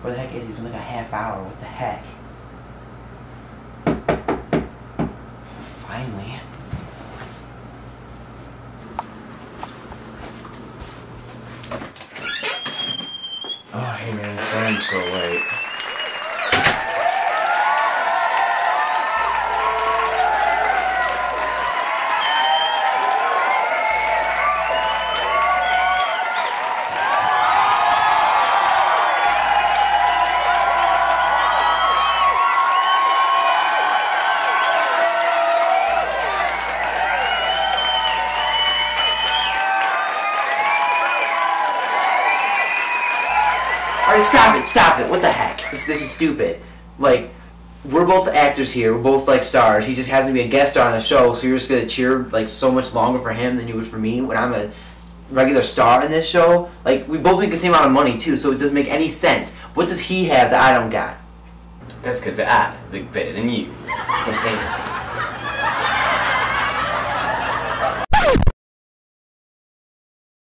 Where the heck is he? It's been like a half hour. What the heck? Finally. Oh, hey man, sorry I'm so late. Alright, stop it, what the heck? This is stupid. Like, we're both actors here, we're both like stars, he just happens to be a guest star on the show, so you're just gonna cheer like so much longer for him than you would for me when I'm a regular star in this show? Like, we both make the same amount of money too, so it doesn't make any sense. What does he have that I don't got? That's because I look better than you.